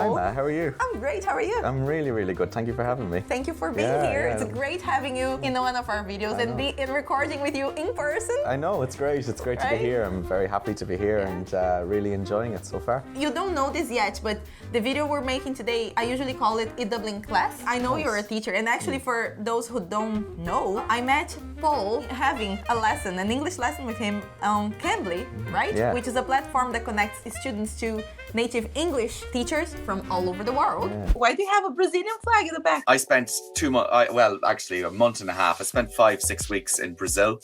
Hi, Ma. How are you? I'm great. How are you? I'm really, really good. Thank you for having me. Thank you for being here. It's great having you in one of our videos and recording with you in person. I know, it's great. It's great to be here. I'm very happy to be here and really enjoying it so far. You don't know this yet, but the video we're making today, I usually call it e-Dublin class. I know you're a teacher, and actually for those who don't know, I met Paul having a lesson, an English lesson with him on Cambly, right? Yeah. Which is a platform that connects students to native English teachers from all over the world. Yeah. Why do you have a Brazilian flag in the back? I spent 2 months, well, actually a month and a half. I spent 5-6 weeks in Brazil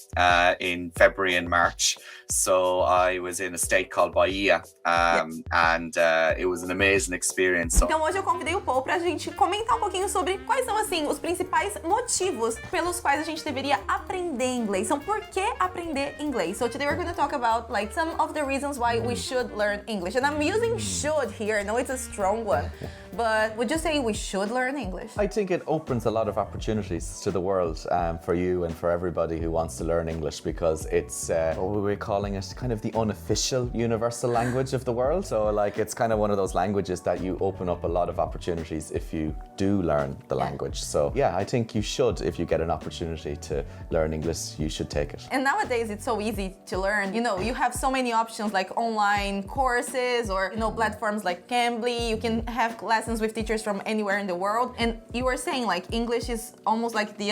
in February and March. So I was in a state called Bahia, and it was an amazing experience. Então hoje eu convidei o Paul pra gente comentar um pouquinho sobre quais são, assim, os principais motivos pelos quais a gente deveria aprender inglês. Então, por que aprender inglês? So today we're going to talk about like some of the reasons why we should learn English. And I'm using should here. I know it's a strong one. But would you say we should learn English? I think it opens a lot of opportunities to the world for you and for everybody who wants to learn English, because it's what we're calling it kind of the unofficial universal language of the world. So like it's kind of one of those languages that you open up a lot of opportunities if you do learn the language. So yeah, I think you should, if you get an opportunity to learn English, you should take it. And nowadays it's so easy to learn. You know, you have so many options like online courses or, you know, platforms like Cambly. You can have lessons with teachers from anywhere in the world. And you were saying like English is almost like the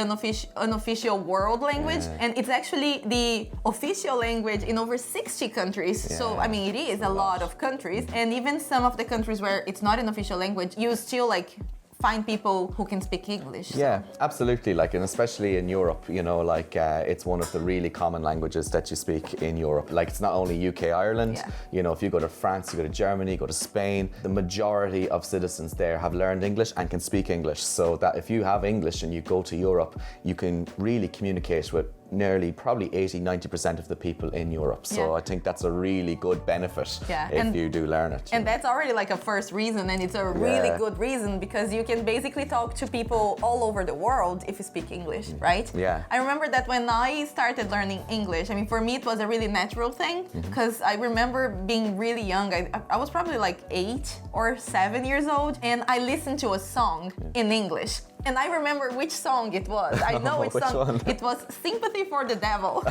unofficial world language. And it's actually the official language in over 60 countries. So, I mean, it is a lot of countries. And even some of the countries where it's not an official language, you still like find people who can speak English. Yeah, absolutely. Like, and especially in Europe, you know, like it's one of the really common languages that you speak in Europe. Like it's not only UK, Ireland, you know, if you go to France, you go to Germany, you go to Spain, the majority of citizens there have learned English and can speak English. So that if you have English and you go to Europe, you can really communicate with nearly probably 80-90% of the people in Europe. So I think that's a really good benefit if you do learn it. And that's already like a first reason, and it's a really good reason, because you can basically talk to people all over the world if you speak English, right? Yeah. I remember that when I started learning English, I mean, for me it was a really natural thing, because I remember being really young. I was probably like 8 or 7 years old, and I listened to a song in English. And I remember which song it was. I know which song. One? It was Sympathy for the Devil.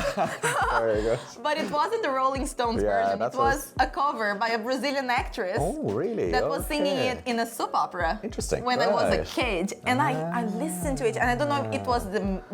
Very good. But it wasn't the Rolling Stones version. It was a cover by a Brazilian actress. Oh, really? That was singing it in a soap opera. Interesting. When I was a kid. And I listened to it, and I don't know if it was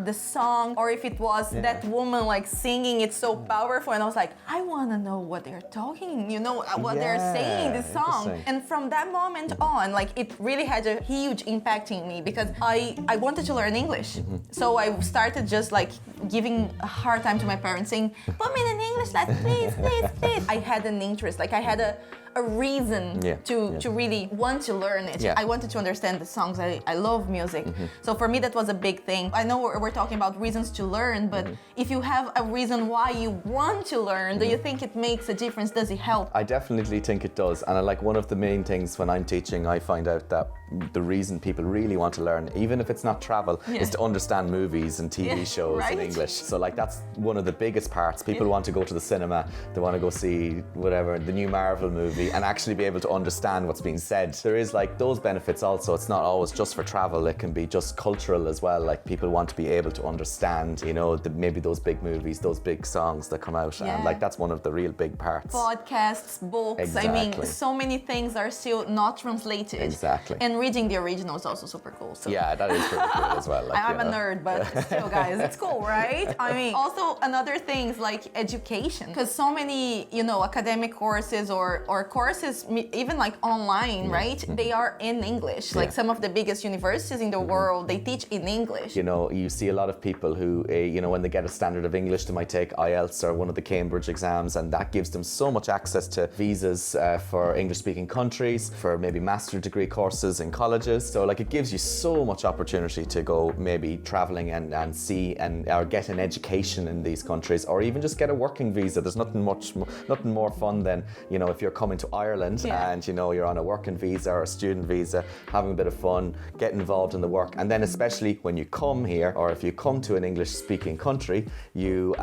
the song or if it was that woman like singing it so powerful. And I was like, I want to know what they're talking, you know, what they're saying in this song. And from that moment on, like it really had a huge impact in me, because I wanted to learn English. So I started just like giving a hard time to my parents, saying, put me in an English lesson, please, please, please. I had an interest, like I had a reason to really want to learn it. I wanted to understand the songs. I love music. So for me that was a big thing. I know we're talking about reasons to learn, but if you have a reason why you want to learn, do you think it makes a difference? Does it help? I definitely think it does. And like one of the main things when I'm teaching, I find out that the reason people really want to learn, even if it's not travel, is to understand movies and TV shows in English. So like that's one of the biggest parts. People want to go to the cinema, they want to go see whatever, the new Marvel movie, and actually be able to understand what's being said. There is like those benefits also. It's not always just for travel, it can be just cultural as well. Like people want to be able to understand, you know, maybe those big movies, those big songs that come out. And like that's one of the real big parts. Podcasts, books, I mean, so many things are still not translated. Exactly. And reading the original is also super cool. So. Yeah, that is pretty cool as well. Like, I'm a nerd, but still, guys, it's cool, right? I mean, also another thing is like education, because so many, you know, academic courses or courses, even like online, right? They are in English. Like some of the biggest universities in the world, they teach in English. You know, you see a lot of people who, you know, when they get a standard of English, they might take IELTS or one of the Cambridge exams, and that gives them so much access to visas for English-speaking countries, for maybe master's degree courses in colleges. So like it gives you so much opportunity to go maybe traveling and see or get an education in these countries, or even just get a working visa. There's nothing more fun than, you know, if you're coming to Ireland and you're on a working visa or a student visa, having a bit of fun, getting involved in the work, and then especially when you come here, or if you come to an English-speaking country, you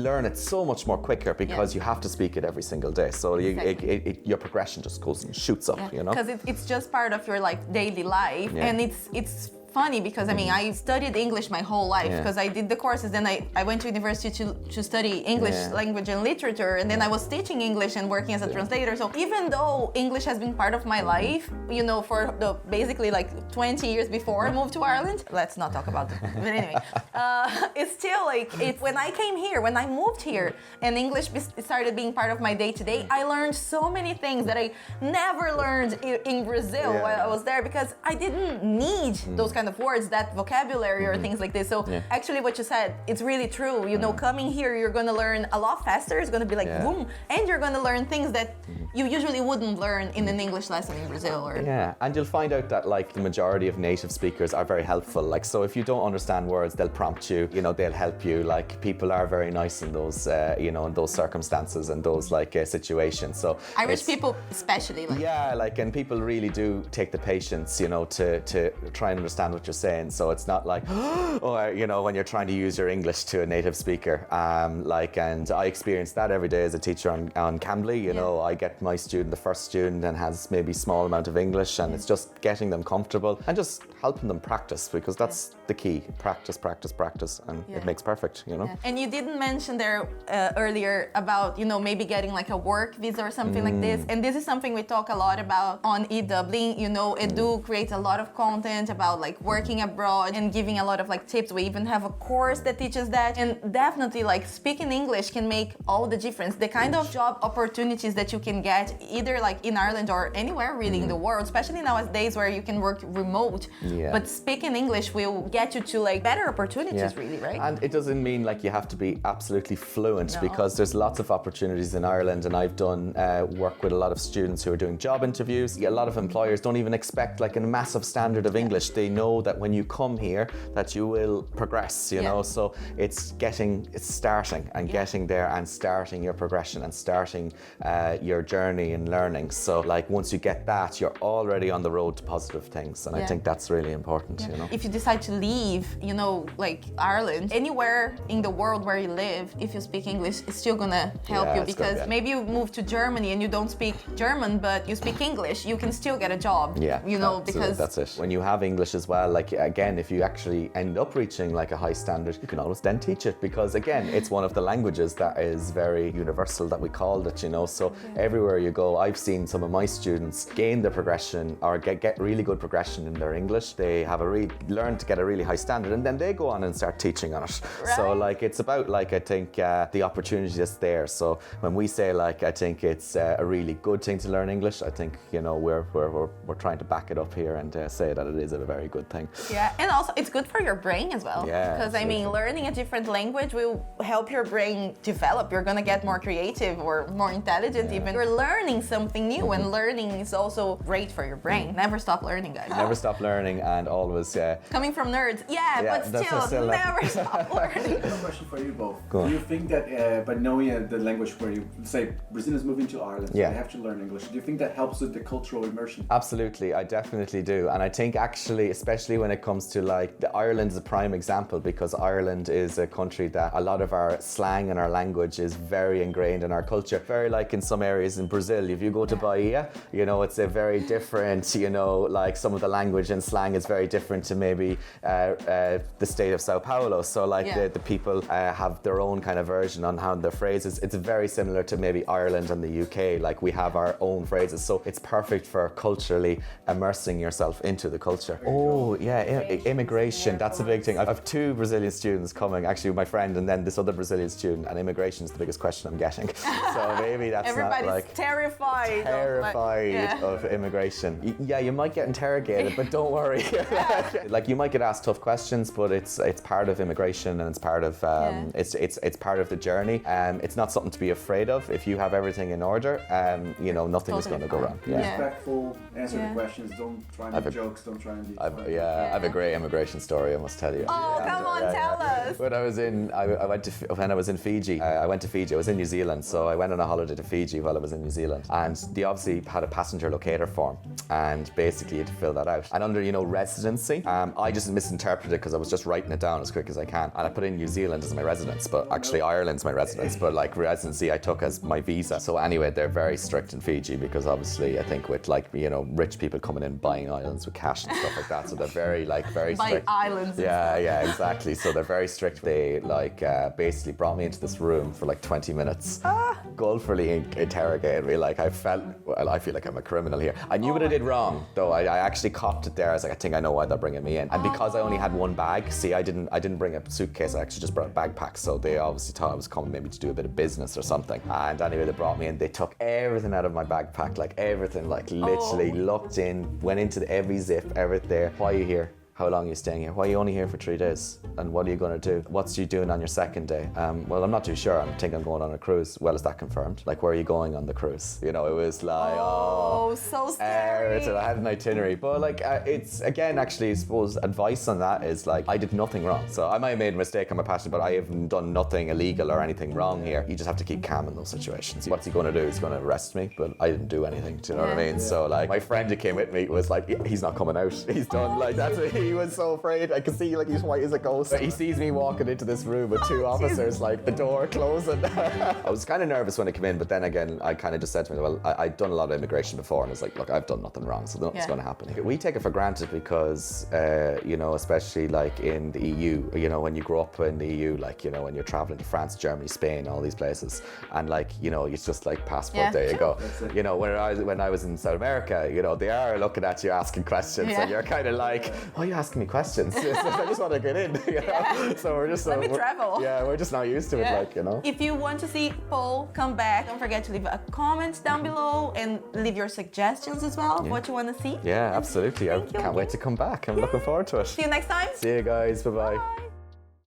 learn it so much more quicker because you have to speak it every single day. So your progression just goes and shoots up, Because it's just part of your daily life, and it's funny because I studied English my whole life because I did the courses. Then I went to university to study English language and literature, and then I was teaching English and working as a translator. So even though English has been part of my life, for the basically 20 years before I moved to Ireland, let's not talk about that. But anyway, it's still when I came here, when I moved here, and English started being part of my day to day, I learned so many things that I never learned in Brazil while I was there, because I didn't need those kind of words, that vocabulary or things like this. So actually what you said, it's really true. Coming here, you're going to learn a lot faster. It's going to be boom, and you're going to learn things that you usually wouldn't learn in an English lesson in Brazil. And you'll find out that the majority of native speakers are very helpful. So if you don't understand words, they'll prompt you, they'll help you. People are very nice in those in those circumstances and those situations. So Irish people especially and people really do take the patience to try and understand what you're saying. So it's not when you're trying to use your English to a native speaker, and I experience that every day as a teacher on Cambly. I get my student, the first student, and has maybe small amount of English, and it's just getting them comfortable and just helping them practice, because that's the key. Practice, and it makes perfect. And you didn't mention there earlier about maybe getting a work visa or something like this, and this is something we talk a lot about on eDublin. Edu creates a lot of content about working abroad and giving a lot of tips. We even have a course that teaches that, and definitely speaking English can make all the difference. The kind of job opportunities that you can get either in Ireland or anywhere really in the world, especially nowadays where you can work remote, but speaking English will get you to better opportunities really, right? And it doesn't mean you have to be absolutely fluent, because there's lots of opportunities in Ireland, and I've done work with a lot of students who are doing job interviews. A lot of employers don't even expect a massive standard of English. They know that when you come here that you will progress, so it's starting and getting there and starting your progression and starting your journey in learning. So once you get that, you're already on the road to positive things, and I think that's really important. If you decide to leave Ireland, anywhere in the world where you live, if you speak English, it's still gonna help you, because maybe you move to Germany and you don't speak German but you speak English, you can still get a job. Because that's it. When you have English as well, again, if you actually end up reaching a high standard, you can always then teach it, because again, it's one of the languages that is very universal, that we called it, so everywhere you go, I've seen some of my students gain the progression or get really good progression in their English. They have learn to get a really high standard, and then they go on and start teaching on it. So it's about I think the opportunity that's there. So when we say I think it's a really good thing to learn English, I think we're trying to back it up here and say that it is a very good thing. And also it's good for your brain as well, because learning a different language will help your brain develop. You're gonna get more creative or more intelligent. Even you're learning something new, and learning is also great for your brain. Never stop learning, guys. Never stop learning, and always coming from nerds, but still never stop learning. I have a question for you both. Go on. Do you think that by knowing the language, where you say Brazilians moving to Ireland, so they have to learn English, do you think that helps with the cultural immersion? Absolutely, I definitely do. And I think actually, especially when it comes to Ireland is a prime example, because Ireland is a country that a lot of our slang and our language is very ingrained in our culture. Very in some areas in Brazil, if you go to Bahia, it's a very different, some of the language and slang is very different to maybe the state of Sao Paulo. So the people have their own kind of version on how their phrases. It's very similar to maybe Ireland and the UK. We have our own phrases. So it's perfect for culturally immersing yourself into the culture. Immigration, that's a big thing. I have 2 Brazilian students coming, actually my friend and then this other Brazilian student, and immigration is the biggest question I'm getting. So maybe that's everybody's terrified of immigration. You might get interrogated, but don't worry. You might get asked tough questions, but it's part of immigration, and it's part of it's part of the journey. It's not something to be afraid of. If you have everything in order, nothing is going to go wrong. Be respectful, answer the questions. Don't try and make jokes. Don't try and be funny. Yeah, I have a great immigration story, I must tell you. Oh, come on, tell us. When I was in Fiji, I went to Fiji. I was in New Zealand, so I went on a holiday to Fiji while I was in New Zealand. And they obviously had a passenger locator form, and basically you had to fill that out. And under, residency, I just misinterpreted it because I was just writing it down as quick as I can. And I put in New Zealand as my residence, but actually Ireland's my residence. But like residency, I took as my visa. So anyway, they're very strict in Fiji because obviously I think with rich people coming in buying islands with cash and stuff like that. So they're very strict. Buy islands. Yeah, exactly. So they're very strict. They basically brought me into this room for like 20 minutes. Gulfully interrogated me. Like I feel like I'm a criminal here. I knew what I did wrong, though. I actually copped it there. I was like, I think I know why they're bringing me in. And because I only had one bag, see, I didn't bring a suitcase. I actually just brought a backpack. So they obviously thought I was coming maybe to do a bit of business or something. And anyway, they brought me in. They took everything out of my backpack, like everything, like literally looked in, went into every zip, everything there. Why are you here? How long are you staying here? Why are you only here for 3 days? And what are you going to do? What's you doing on your second day? Well, I'm not too sure. I think I'm going on a cruise. Well, is that confirmed? Like, where are you going on the cruise? It was like, so scary. I had an itinerary. But like, it's, again, actually, I suppose advice on that is like, I did nothing wrong. So I might have made a mistake on my passion, but I haven't done nothing illegal or anything wrong here. You just have to keep calm in those situations. What's he going to do? He's going to arrest me, but I didn't do anything. Do you know what I mean? Yeah. So like, my friend who came with me was like, he's not coming out. He's done. Like, that's it. He was so afraid. I could see like he's white as a ghost. He sees me walking into this room with 2 officers, like the door closing. I was kind of nervous when I came in, but then again, I kind of just said to myself, well, I'd done a lot of immigration before, and I was like, look, I've done nothing wrong, so nothing's going to happen. We take it for granted because, especially like in the EU, when you grow up in the EU, like, when you're traveling to France, Germany, Spain, all these places, and like, it's just like passport, there you go. When I was in South America, they are looking at you asking questions, and you're kind of like, why are you asking me questions? I just want to get in, So we're just let me travel. Yeah, we're just not used to it, If you want to see Paul come back, don't forget to leave a comment down below and leave your suggestions as well. What you want to see. Yeah, absolutely. I can't wait to come back. I'm looking forward to it. See you next time. See you guys. Bye-bye. Bye.